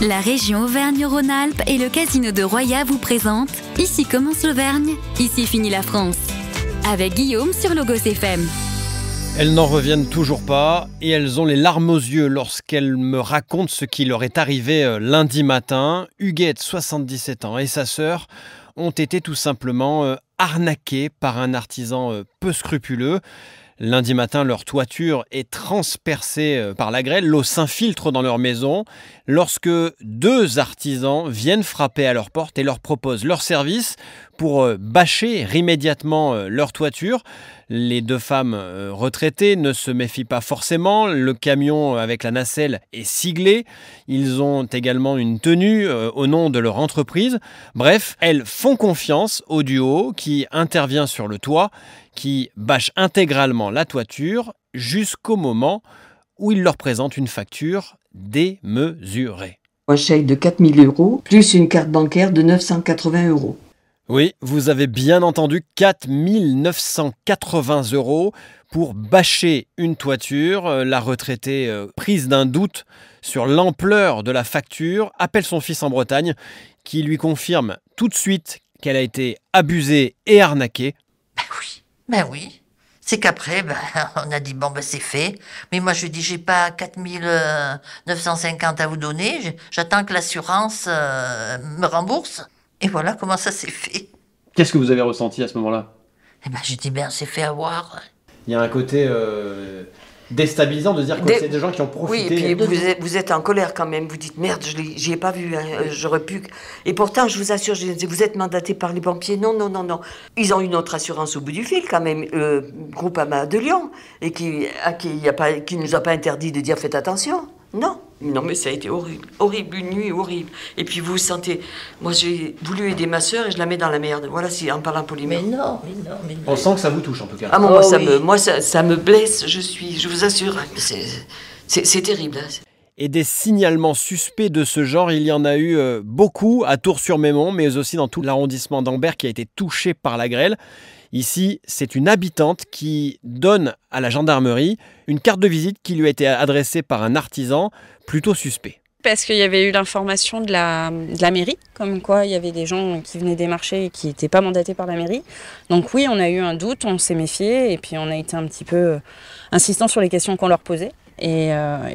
La région Auvergne-Rhône-Alpes et le casino de Roya vous présentent Ici commence l'Auvergne, ici finit la France. Avec Guillaume sur Logos FM. Elles n'en reviennent toujours pas et elles ont les larmes aux yeux lorsqu'elles me racontent ce qui leur est arrivé lundi matin. Huguette, 77 ans, et sa sœur ont été tout simplement arnaquées par un artisan peu scrupuleux. Lundi matin, leur toiture est transpercée par la grêle, l'eau s'infiltre dans leur maison lorsque deux artisans viennent frapper à leur porte et leur proposent leur service pour bâcher immédiatement leur toiture. Les deux femmes retraitées ne se méfient pas forcément, le camion avec la nacelle est siglé, ils ont également une tenue au nom de leur entreprise. Bref, elles font confiance au duo qui intervient sur le toit, qui bâche intégralement la toiture jusqu'au moment où il leur présente une facture démesurée. Un chèque de 4 000 € plus une carte bancaire de 980 €. Oui, vous avez bien entendu, 4 980 € pour bâcher une toiture. La retraitée, prise d'un doute sur l'ampleur de la facture, appelle son fils en Bretagne qui lui confirme tout de suite qu'elle a été abusée et arnaquée. Ben oui. C'est qu'après, on a dit, c'est fait. Mais moi, je dis, j'ai pas 4 950 à vous donner. J'attends que l'assurance me rembourse. Et voilà comment ça s'est fait. Qu'est-ce que vous avez ressenti à ce moment-là ? J'ai dit, on s'est fait avoir. Il y a un côté déstabilisant de dire que c'est des gens qui ont profité. Oui, et puis vous êtes en colère quand même. Vous dites, merde, j'y ai pas vu, j'aurais pu... Et pourtant, je vous assure, vous êtes mandaté par les pompiers. Non. Ils ont une autre assurance au bout du fil quand même, Groupama de Lyon, et qui nous a pas interdit de dire, faites attention. Non, mais ça a été horrible, une nuit horrible. Et puis vous sentez, moi j'ai voulu aider ma sœur et je la mets dans la merde. Voilà, si en parlant poliment. Mais non. On sent que ça vous touche en tout cas. Ah moi, ça me blesse, je vous assure, c'est terrible. Et des signalements suspects de ce genre, il y en a eu beaucoup à Tours-sur-Mémont, mais aussi dans tout l'arrondissement d'Ambert qui a été touché par la grêle. Ici, c'est une habitante qui donne à la gendarmerie une carte de visite qui lui a été adressée par un artisan plutôt suspect. Parce qu'il y avait eu l'information de la mairie, comme quoi il y avait des gens qui venaient démarcher et qui n'étaient pas mandatés par la mairie. Donc oui, on a eu un doute, on s'est méfié et puis on a été un petit peu insistant sur les questions qu'on leur posait. Et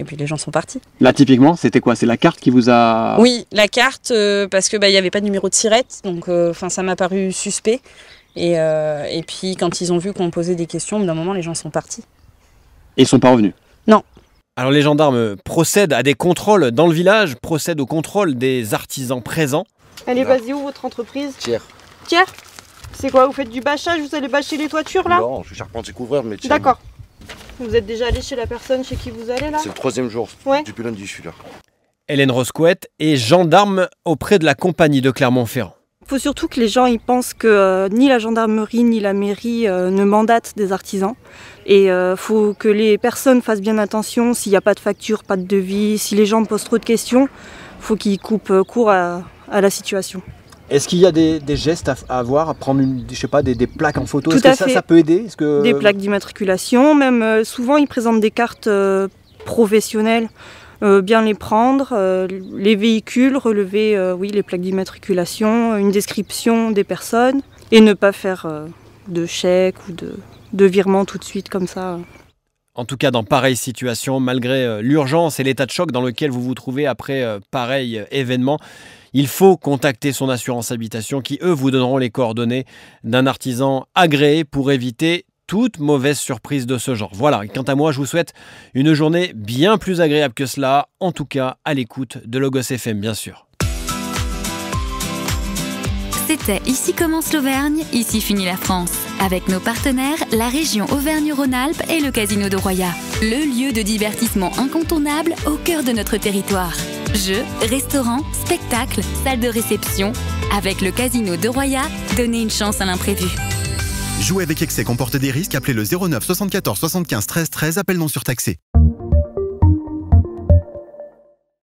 puis les gens sont partis. Là typiquement, c'était quoi? C'est la carte qui vous a... Oui, la carte, parce que il n'y avait pas de numéro de sirette, donc ça m'a paru suspect. Et puis quand ils ont vu qu'on posait des questions, d'un moment les gens sont partis. Et ils ne sont pas revenus? Non. Alors les gendarmes procèdent à des contrôles dans le village, procèdent au contrôle des artisans présents. Elle est basée où votre entreprise? Thiers. Thiers? C'est quoi, vous faites du bâchage, vous allez bâcher les toitures là? Non, je suis charpentier couvreur, mais Thiers. D'accord. Vous êtes déjà allé chez la personne chez qui vous allez là? C'est le 3e jour, ouais. Depuis lundi je suis là. Hélène Rosquette est gendarme auprès de la compagnie de Clermont-Ferrand. Il faut surtout que les gens ils pensent que ni la gendarmerie ni la mairie ne mandatent des artisans. Et faut que les personnes fassent bien attention s'il n'y a pas de facture, pas de devis, si les gens posent trop de questions, faut qu'ils coupent court à la situation. Est-ce qu'il y a des gestes à avoir, à prendre des plaques en photo? Tout à fait. Ça peut aider? Des plaques d'immatriculation, même souvent ils présentent des cartes professionnelles. Bien les prendre, les véhicules, relever les plaques d'immatriculation, une description des personnes et ne pas faire de chèques ou de virements tout de suite comme ça. En tout cas, dans pareille situation, malgré l'urgence et l'état de choc dans lequel vous vous trouvez après pareil événement, il faut contacter son assurance habitation qui, eux, vous donneront les coordonnées d'un artisan agréé pour éviter toute mauvaise surprise de ce genre. Voilà, quant à moi, je vous souhaite une journée bien plus agréable que cela, en tout cas à l'écoute de Logos FM, bien sûr. C'était Ici commence l'Auvergne, ici finit la France. Avec nos partenaires, la région Auvergne-Rhône-Alpes et le casino de Roya. Le lieu de divertissement incontournable au cœur de notre territoire. Jeux, restaurants, spectacles, salles de réception. Avec le casino de Roya, donnez une chance à l'imprévu. Jouer avec excès comporte des risques. Appelez le 09 74 75 13 13. Appel non surtaxé.